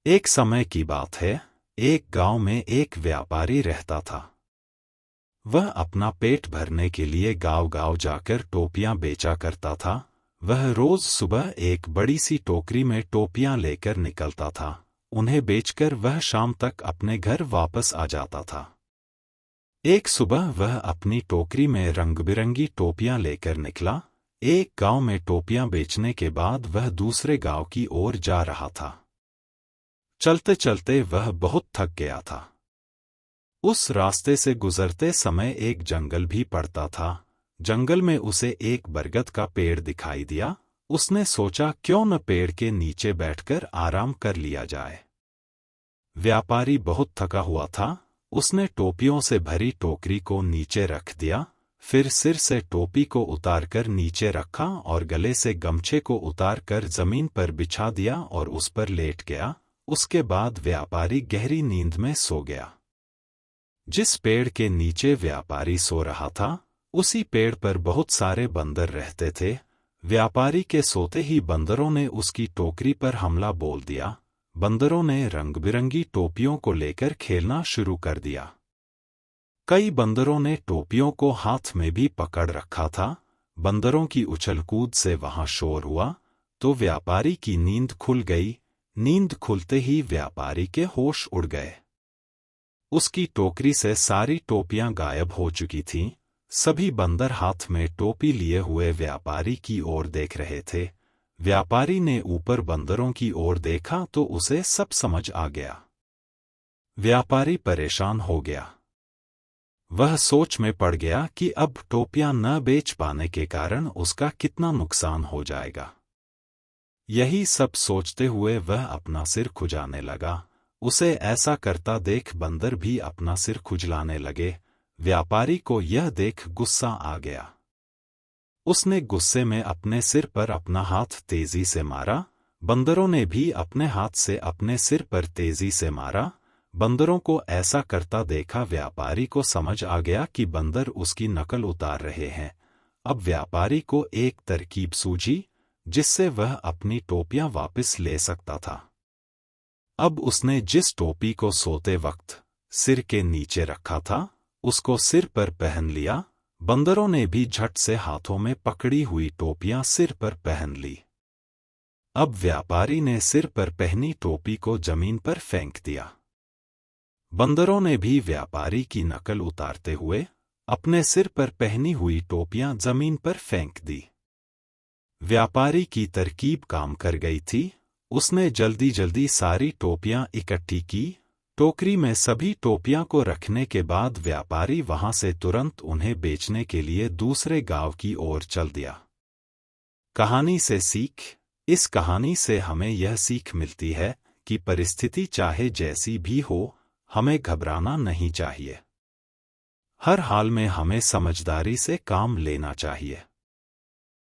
एक समय की बात है, एक गांव में एक व्यापारी रहता था। वह अपना पेट भरने के लिए गांव-गांव जाकर टोपियां बेचा करता था। वह रोज सुबह एक बड़ी सी टोकरी में टोपियां लेकर निकलता था। उन्हें बेचकर वह शाम तक अपने घर वापस आ जाता था। एक सुबह वह अपनी टोकरी में रंग-बिरंगी टोपियां लेकर निकला। एक गांव में टोपियां बेचने के बाद वह दूसरे गांव की ओर जा रहा था। चलते चलते वह बहुत थक गया था। उस रास्ते से गुजरते समय एक जंगल भी पड़ता था। जंगल में उसे एक बरगद का पेड़ दिखाई दिया। उसने सोचा क्यों न पेड़ के नीचे बैठकर आराम कर लिया जाए। व्यापारी बहुत थका हुआ था। उसने टोपियों से भरी टोकरी को नीचे रख दिया, फिर सिर से टोपी को उतारकर नीचे रखा और गले से गमछे को उतारकर जमीन पर बिछा दिया और उस पर लेट गया। उसके बाद व्यापारी गहरी नींद में सो गया। जिस पेड़ के नीचे व्यापारी सो रहा था, उसी पेड़ पर बहुत सारे बंदर रहते थे। व्यापारी के सोते ही बंदरों ने उसकी टोकरी पर हमला बोल दिया। बंदरों ने रंग-बिरंगी टोपियों को लेकर खेलना शुरू कर दिया। कई बंदरों ने टोपियों को हाथ में भी पकड़ रखा था। बंदरों की उछल-कूद से वहां शोर हुआ, तो व्यापारी की नींद खुल गई। नींद खुलते ही व्यापारी के होश उड़ गए। उसकी टोकरी से सारी टोपियां गायब हो चुकी थीं। सभी बंदर हाथ में टोपी लिए हुए व्यापारी की ओर देख रहे थे। व्यापारी ने ऊपर बंदरों की ओर देखा तो उसे सब समझ आ गया। व्यापारी परेशान हो गया। वह सोच में पड़ गया कि अब टोपियां न बेच पाने के कारण उसका कितना नुकसान हो जाएगा। यही सब सोचते हुए वह अपना सिर खुजाने लगा। उसे ऐसा करता देख बंदर भी अपना सिर खुजलाने लगे। व्यापारी को यह देख गुस्सा आ गया। उसने गुस्से में अपने सिर पर अपना हाथ तेजी से मारा। बंदरों ने भी अपने हाथ से अपने सिर पर तेजी से मारा। बंदरों को ऐसा करता देखा व्यापारी को समझ आ गया कि बंदर उसकी नकल उतार रहे हैं। अब व्यापारी को एक तरकीब सूझी, जिससे वह अपनी टोपियां वापस ले सकता था। अब उसने जिस टोपी को सोते वक्त सिर के नीचे रखा था, उसको सिर पर पहन लिया। बंदरों ने भी झट से हाथों में पकड़ी हुई टोपियां सिर पर पहन ली। अब व्यापारी ने सिर पर पहनी टोपी को जमीन पर फेंक दिया। बंदरों ने भी व्यापारी की नकल उतारते हुए अपने सिर पर पहनी हुई टोपियां जमीन पर फेंक दी। व्यापारी की तरकीब काम कर गई थी। उसने जल्दी जल्दी सारी टोपियां इकट्ठी की। टोकरी में सभी टोपियां को रखने के बाद व्यापारी वहां से तुरंत उन्हें बेचने के लिए दूसरे गांव की ओर चल दिया। कहानी से सीख। इस कहानी से हमें यह सीख मिलती है कि परिस्थिति चाहे जैसी भी हो, हमें घबराना नहीं चाहिए। हर हाल में हमें समझदारी से काम लेना चाहिए।